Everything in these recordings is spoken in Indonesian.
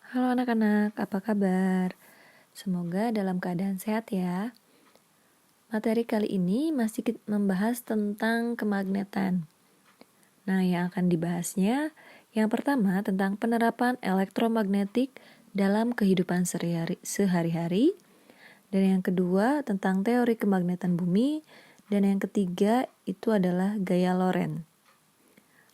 Halo anak-anak, apa kabar? Semoga dalam keadaan sehat ya. Materi kali ini masih membahas tentang kemagnetan. Nah, yang akan dibahasnya yang pertama tentang penerapan elektromagnetik dalam kehidupan sehari-hari. Dan yang kedua tentang teori kemagnetan bumi. Dan yang ketiga itu adalah gaya Lorentz.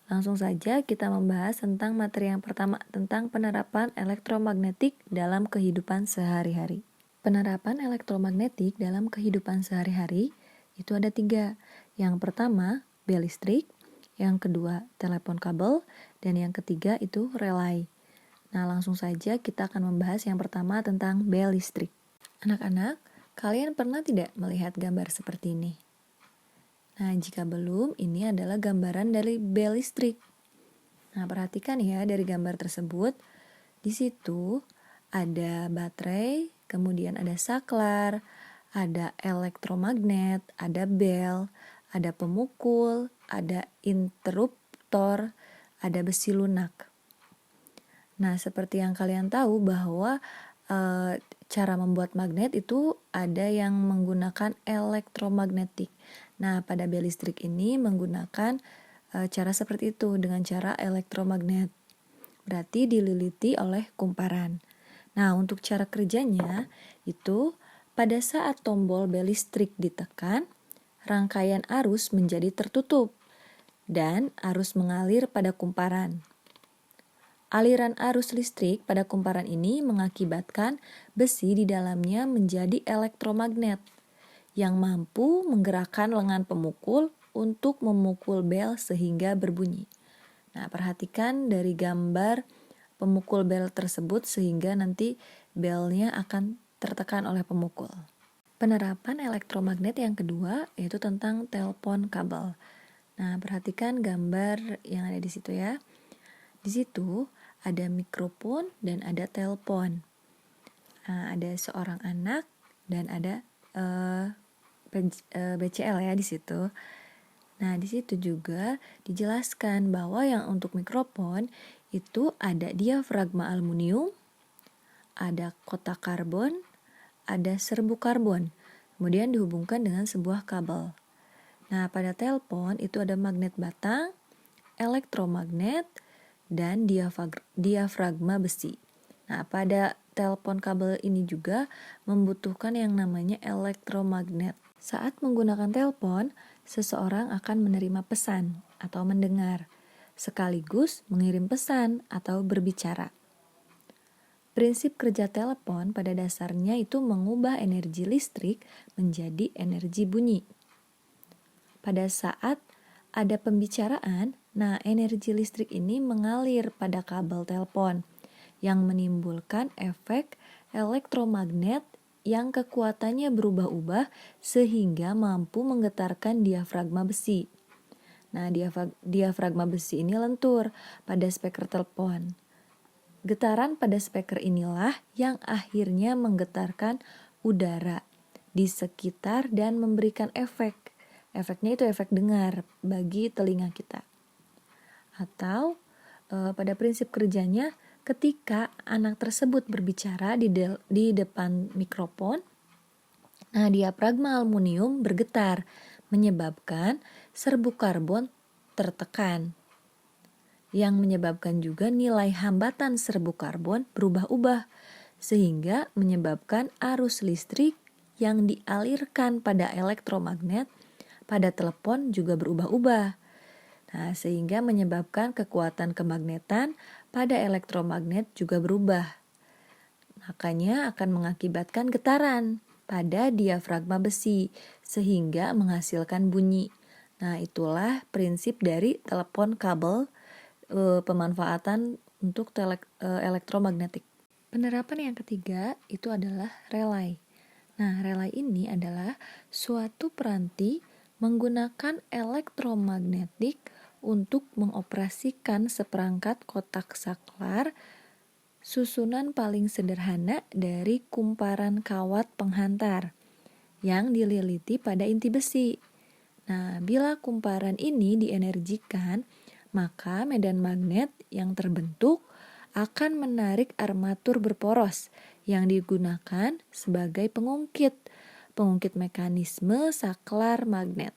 Langsung saja kita membahas tentang materi yang pertama, tentang penerapan elektromagnetik dalam kehidupan sehari-hari. Penerapan elektromagnetik dalam kehidupan sehari-hari itu ada 3. Yang pertama, bel listrik, yang kedua, telepon kabel, dan yang ketiga itu relay. Nah, langsung saja kita akan membahas yang pertama tentang bel listrik. Anak-anak, kalian pernah tidak melihat gambar seperti ini? Nah, jika belum, ini adalah gambaran dari bel listrik. Nah, perhatikan ya dari gambar tersebut. Di situ ada baterai, kemudian ada saklar, ada elektromagnet, ada bel, ada pemukul, ada interruptor, ada besi lunak. Nah, seperti yang kalian tahu bahwa cara membuat magnet itu ada yang menggunakan elektromagnetik. Nah, pada bel listrik ini menggunakan cara seperti itu dengan cara elektromagnet. Berarti dililiti oleh kumparan. Nah, untuk cara kerjanya itu pada saat tombol bel listrik ditekan, rangkaian arus menjadi tertutup dan arus mengalir pada kumparan. Aliran arus listrik pada kumparan ini mengakibatkan besi di dalamnya menjadi elektromagnet yang mampu menggerakkan lengan pemukul untuk memukul bel sehingga berbunyi. Nah, perhatikan dari gambar pemukul bel tersebut sehingga nanti belnya akan tertekan oleh pemukul. Penerapan elektromagnet yang kedua yaitu tentang telepon kabel. Nah, perhatikan gambar yang ada di situ ya. Di situ ada mikrofon dan ada telepon. Nah, ada seorang anak dan ada BCL ya di situ. Nah, di situ juga dijelaskan bahwa yang untuk mikrofon itu ada diafragma aluminium, ada kotak karbon, ada serbuk karbon, kemudian dihubungkan dengan sebuah kabel. Nah, pada telepon itu ada magnet batang, elektromagnet, dan diafragma besi. Nah, pada telepon kabel ini juga membutuhkan yang namanya elektromagnet. Saat menggunakan telepon, seseorang akan menerima pesan atau mendengar, sekaligus mengirim pesan atau berbicara. Prinsip kerja telepon pada dasarnya itu mengubah energi listrik menjadi energi bunyi. Pada saat ada pembicaraan, nah energi listrik ini mengalir pada kabel telepon yang menimbulkan efek elektromagnet yang kekuatannya berubah-ubah sehingga mampu menggetarkan diafragma besi. Nah, diafragma besi ini lentur pada speaker telepon. Getaran pada speaker inilah yang akhirnya menggetarkan udara di sekitar dan memberikan efek. Efeknya itu efek dengar bagi telinga kita. Atau pada prinsip kerjanya ketika anak tersebut berbicara di depan mikrofon, nah diafragma aluminium bergetar menyebabkan serbuk karbon tertekan yang menyebabkan juga nilai hambatan serbuk karbon berubah-ubah sehingga menyebabkan arus listrik yang dialirkan pada elektromagnet pada telepon juga berubah-ubah. Nah, sehingga menyebabkan kekuatan kemagnetan pada elektromagnet juga berubah. Makanya akan mengakibatkan getaran pada diafragma besi sehingga menghasilkan bunyi. Nah, itulah prinsip dari telepon kabel pemanfaatan untuk elektromagnetik. Penerapan yang ketiga itu adalah relay. Nah, relay ini adalah suatu peranti menggunakan elektromagnetik untuk mengoperasikan seperangkat kotak saklar susunan paling sederhana dari kumparan kawat penghantar yang dililiti pada inti besi. Nah, bila kumparan ini dienergikan, maka medan magnet yang terbentuk akan menarik armatur berporos yang digunakan sebagai pengungkit mekanisme saklar magnet.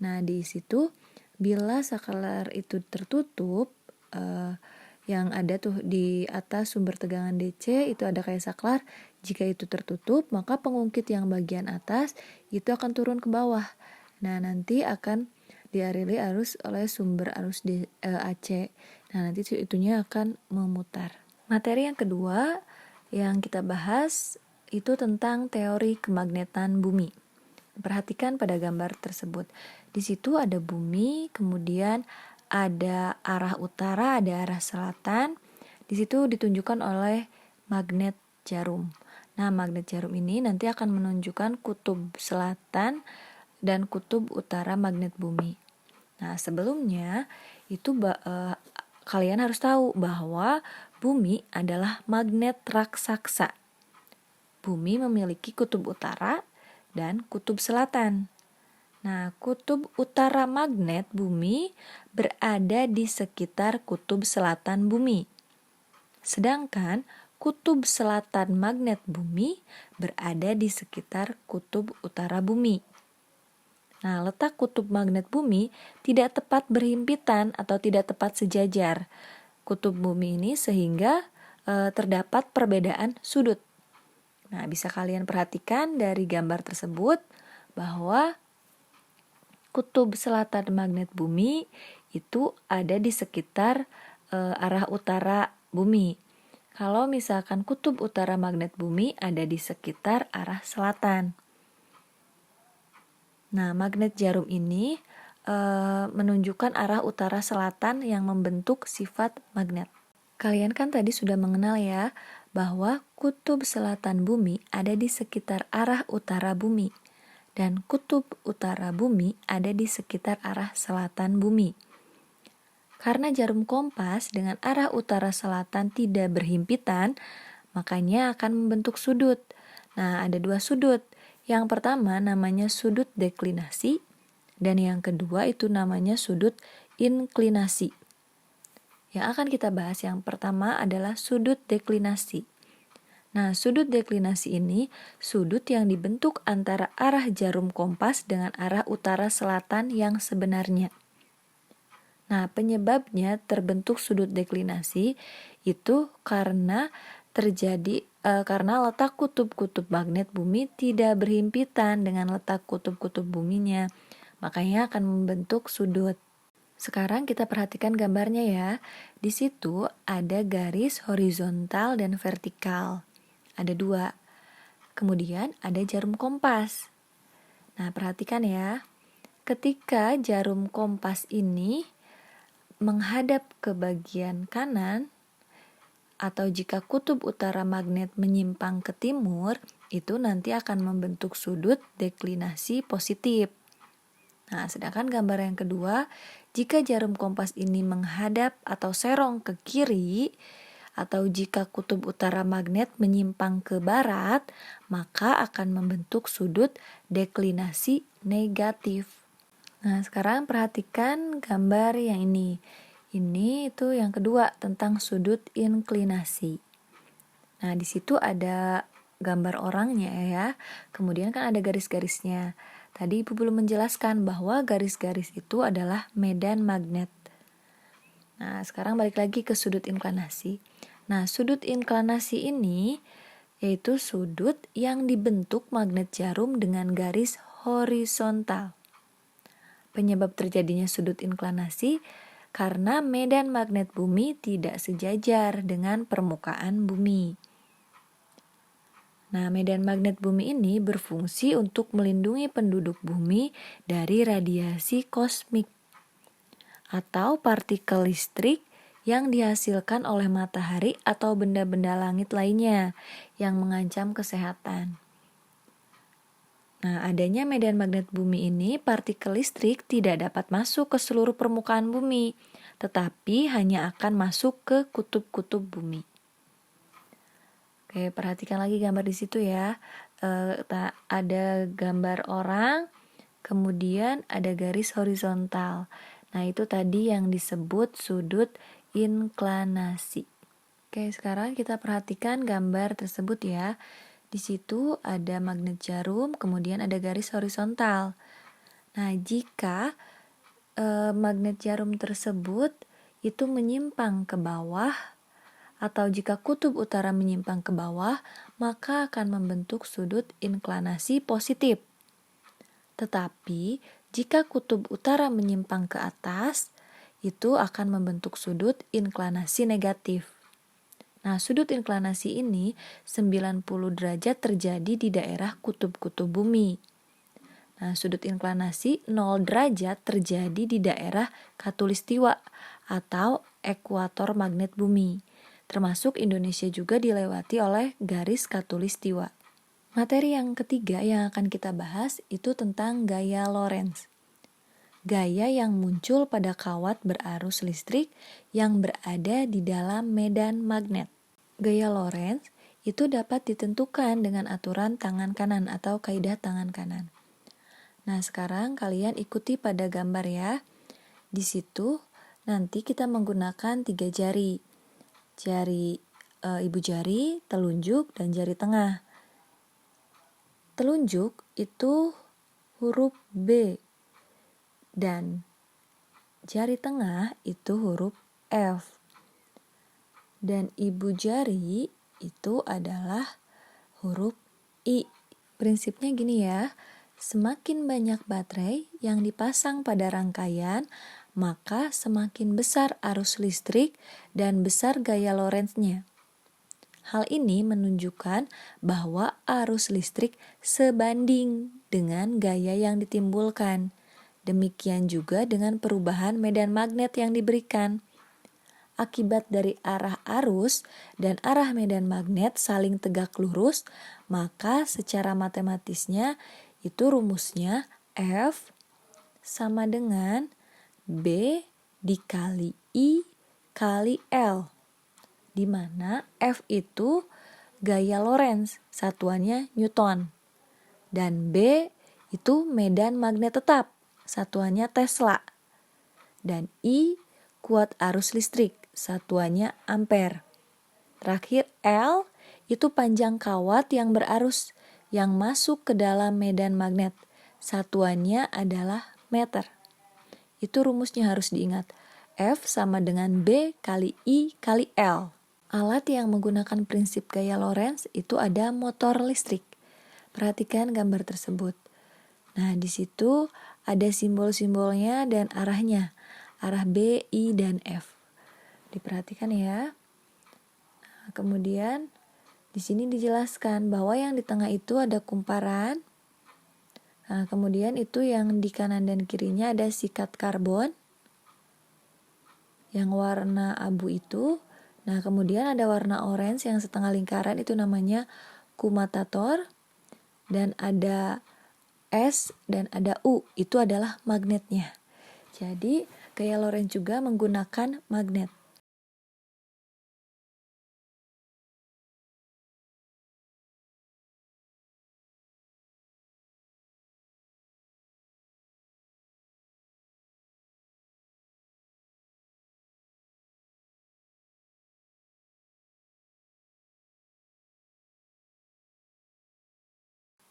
Nah, di situ bila saklar itu tertutup, yang ada tuh di atas sumber tegangan DC itu ada kayak saklar. Jika itu tertutup, maka pengungkit yang bagian atas itu akan turun ke bawah. Nah, nanti akan dialiri arus oleh sumber arus AC. Nah, nanti itunya akan memutar. Materi yang kedua yang kita bahas itu tentang teori kemagnetan bumi. Perhatikan pada gambar tersebut. Di situ ada bumi, kemudian ada arah utara, ada arah selatan. Di situ ditunjukkan oleh magnet jarum. Nah, magnet jarum ini nanti akan menunjukkan kutub selatan dan kutub utara magnet bumi. Nah, sebelumnya itu kalian harus tahu bahwa bumi adalah magnet raksasa. Bumi memiliki kutub utara dan kutub selatan. Nah, kutub utara magnet bumi berada di sekitar kutub selatan bumi. Sedangkan kutub selatan magnet bumi berada di sekitar kutub utara bumi. Nah, letak kutub magnet bumi tidak tepat berhimpitan atau tidak tepat sejajar kutub bumi ini sehingga terdapat perbedaan sudut. Nah, bisa kalian perhatikan dari gambar tersebut bahwa kutub selatan magnet bumi itu ada di sekitar arah utara bumi. Kalau misalkan kutub utara magnet bumi ada di sekitar arah selatan. Nah, magnet jarum ini menunjukkan arah utara selatan yang membentuk sifat magnet. Kalian kan tadi sudah mengenal ya bahwa kutub selatan bumi ada di sekitar arah utara bumi dan kutub utara bumi ada di sekitar arah selatan bumi. Karena jarum kompas dengan arah utara selatan tidak berhimpitan, makanya akan membentuk sudut. Nah, ada dua sudut. Yang pertama namanya sudut deklinasi dan yang kedua itu namanya sudut inklinasi. Yang akan kita bahas yang pertama adalah sudut deklinasi. Nah, sudut deklinasi ini sudut yang dibentuk antara arah jarum kompas dengan arah utara selatan yang sebenarnya. Nah, penyebabnya terbentuk sudut deklinasi itu karena karena letak kutub-kutub magnet bumi tidak berhimpitan dengan letak kutub-kutub buminya. Makanya akan membentuk sudut. Sekarang kita perhatikan gambarnya ya. Di situ ada garis horizontal dan vertikal. Ada dua. Kemudian ada jarum kompas. Nah, perhatikan ya. Ketika jarum kompas ini menghadap ke bagian kanan, atau jika kutub utara magnet menyimpang ke timur, itu nanti akan membentuk sudut deklinasi positif. Nah, sedangkan gambar yang kedua, jika jarum kompas ini menghadap atau serong ke kiri, atau jika kutub utara magnet menyimpang ke barat, maka akan membentuk sudut deklinasi negatif. Nah, sekarang perhatikan gambar yang ini. Ini itu yang kedua tentang sudut inklinasi. Nah, di situ ada gambar orangnya ya. Kemudian kan ada garis-garisnya. Tadi Ibu belum menjelaskan bahwa garis-garis itu adalah medan magnet. Nah, sekarang balik lagi ke sudut inklinasi. Nah, sudut inklinasi ini yaitu sudut yang dibentuk magnet jarum dengan garis horizontal. Penyebab terjadinya sudut inklinasi karena medan magnet bumi tidak sejajar dengan permukaan bumi. Nah, medan magnet bumi ini berfungsi untuk melindungi penduduk bumi dari radiasi kosmik atau partikel listrik yang dihasilkan oleh matahari atau benda-benda langit lainnya yang mengancam kesehatan. Nah, adanya medan magnet bumi ini, partikel listrik tidak dapat masuk ke seluruh permukaan bumi, tetapi hanya akan masuk ke kutub-kutub bumi. Oke, perhatikan lagi gambar di situ ya. Ada gambar orang, kemudian ada garis horizontal. Nah, itu tadi yang disebut sudut inklinasi. Oke, sekarang kita perhatikan gambar tersebut ya. Di situ ada magnet jarum, kemudian ada garis horizontal. Nah, jika magnet jarum tersebut itu menyimpang ke bawah, atau jika kutub utara menyimpang ke bawah, maka akan membentuk sudut inklinasi positif. Tetapi, jika kutub utara menyimpang ke atas, itu akan membentuk sudut inklinasi negatif. Nah, sudut inklinasi ini 90 derajat terjadi di daerah kutub-kutub bumi. Nah, sudut inklinasi 0 derajat terjadi di daerah khatulistiwa atau ekuator magnet bumi. Termasuk Indonesia juga dilewati oleh garis khatulistiwa. Materi yang ketiga yang akan kita bahas itu tentang gaya Lorentz. Gaya yang muncul pada kawat berarus listrik yang berada di dalam medan magnet. Gaya Lorentz itu dapat ditentukan dengan aturan tangan kanan atau kaidah tangan kanan. Nah, sekarang kalian ikuti pada gambar ya. Di situ nanti kita menggunakan 3 jari. Jari ibu jari, telunjuk, dan jari tengah. Telunjuk itu huruf B dan jari tengah itu huruf F. Dan ibu jari itu adalah huruf I. Prinsipnya gini ya, semakin banyak baterai yang dipasang pada rangkaian, maka semakin besar arus listrik dan besar gaya Lorentz-nya. Hal ini menunjukkan bahwa arus listrik sebanding dengan gaya yang ditimbulkan. Demikian juga dengan perubahan medan magnet yang diberikan. Akibat dari arah arus dan arah medan magnet saling tegak lurus, maka secara matematisnya itu rumusnya F sama dengan B dikali I kali L, di mana F itu gaya Lorentz, satuannya Newton, dan B itu medan magnet tetap, satuannya Tesla, dan I kuat arus listrik, satuannya ampere. Terakhir L itu panjang kawat yang berarus yang masuk ke dalam medan magnet, satuannya adalah meter. Itu rumusnya harus diingat, F sama dengan B kali I kali L. Alat yang menggunakan prinsip gaya Lorentz itu ada motor listrik. Perhatikan gambar tersebut. Nah, di situ ada simbol-simbolnya dan arahnya. Arah B, I, dan F. Diperhatikan ya. Nah, kemudian di sini dijelaskan bahwa yang di tengah itu ada kumparan. Nah, kemudian itu yang di kanan dan kirinya ada sikat karbon. Yang warna abu itu. Nah, kemudian ada warna orange yang setengah lingkaran, itu namanya kumutator. Dan ada S dan ada U, itu adalah magnetnya. Jadi, gaya Lorentz juga menggunakan magnet.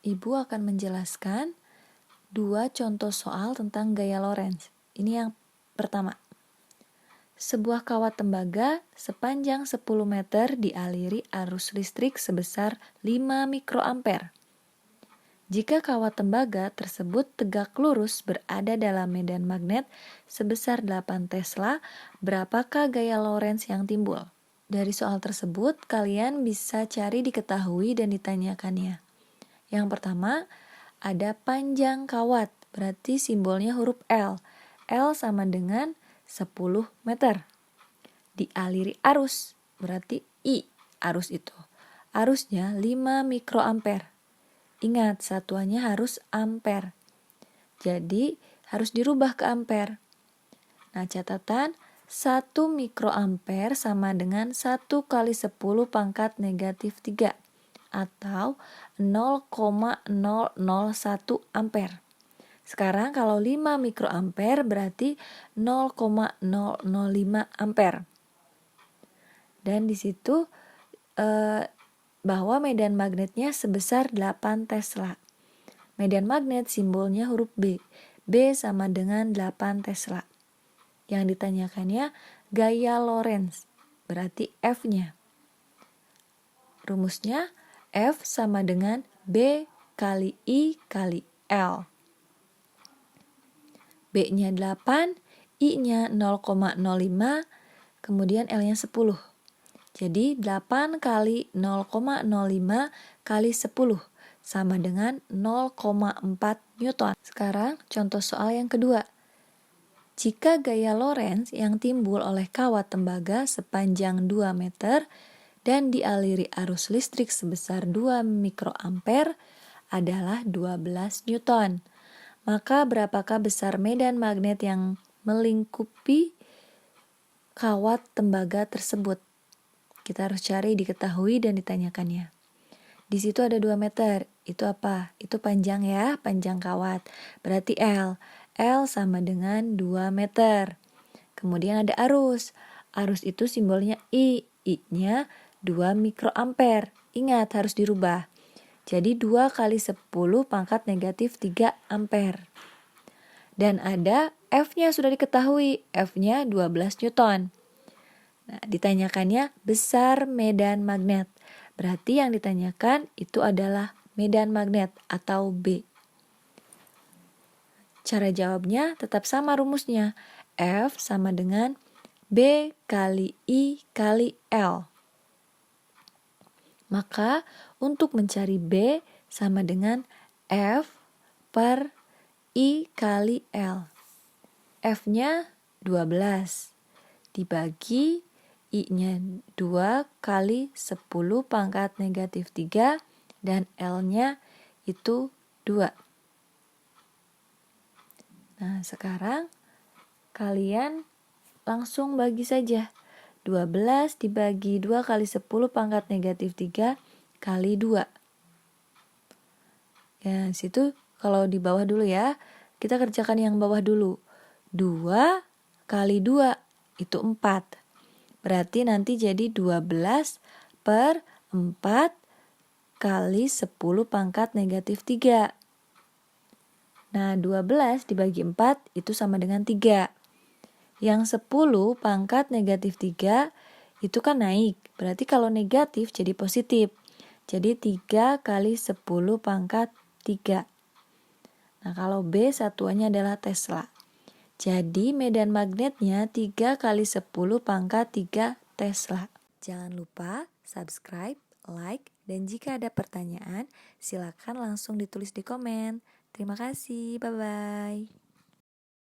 Ibu akan menjelaskan 2 contoh soal tentang gaya Lorentz. Ini yang pertama. Sebuah kawat tembaga sepanjang 10 meter dialiri arus listrik sebesar 5 mikroampere. Jika kawat tembaga tersebut tegak lurus berada dalam medan magnet sebesar 8 Tesla, berapakah gaya Lorentz yang timbul? Dari soal tersebut, kalian bisa cari diketahui dan ditanyakannya. Yang pertama, ada panjang kawat, berarti simbolnya huruf L. L sama dengan 10 meter. Dialiri arus, berarti I, arus itu. Arusnya 5 mikroampere. Ingat, satuannya harus ampere. Jadi, harus dirubah ke ampere. Nah, catatan, 1 mikroampere sama dengan 1 kali 10 pangkat negatif 3. Atau 0,001 ampere. Sekarang kalau 5 mikroampere berarti 0,005 ampere. Dan di situ bahwa medan magnetnya sebesar 8 Tesla. Medan magnet simbolnya huruf B. B sama dengan 8 Tesla. Yang ditanyakannya gaya Lorentz, berarti F-nya. Rumusnya F sama dengan B kali I kali L. B-nya 8, I-nya 0,05, kemudian L-nya 10. Jadi 8 kali 0,05 kali 10 sama dengan 0,4 Newton. Sekarang contoh soal yang kedua. Jika gaya Lorentz yang timbul oleh kawat tembaga sepanjang 2 meter dan dialiri arus listrik sebesar 2 mikroampere adalah 12 Newton, maka berapakah besar medan magnet yang melingkupi kawat tembaga tersebut? Kita harus cari, diketahui, dan ditanyakannya. Di situ ada 2 meter. Itu apa? Itu panjang ya, panjang kawat. Berarti L. L sama dengan 2 meter. Kemudian ada arus. Arus itu simbolnya I. I-nya 2 mikroampere. Ingat, harus dirubah. Jadi 2 kali 10 pangkat negatif 3 ampere. Dan ada F-nya sudah diketahui. F-nya 12 Newton. Nah, ditanyakannya besar medan magnet. Berarti yang ditanyakan itu adalah medan magnet atau B. Cara jawabnya tetap sama rumusnya. F sama dengan B kali I kali L. Maka untuk mencari B sama dengan F per I kali L. F-nya 12 dibagi I-nya 2 kali 10 pangkat negatif 3 dan L-nya itu 2. Nah, sekarang kalian langsung bagi saja. 12 dibagi 2 kali 10 pangkat negatif 3 kali 2. Ya, situ kalau di bawah dulu ya. Kita kerjakan yang bawah dulu. 2 kali 2 itu 4. Berarti nanti jadi 12 per 4 kali 10 pangkat negatif 3. Nah, 12 dibagi 4 itu sama dengan 3. Yang 10 pangkat negatif 3 itu kan naik. Berarti kalau negatif jadi positif. Jadi 3 kali 10 pangkat 3. Nah, kalau B satuannya adalah Tesla. Jadi medan magnetnya 3 kali 10 pangkat 3 Tesla. Jangan lupa subscribe, like, dan jika ada pertanyaan, silakan langsung ditulis di komen. Terima kasih, bye-bye.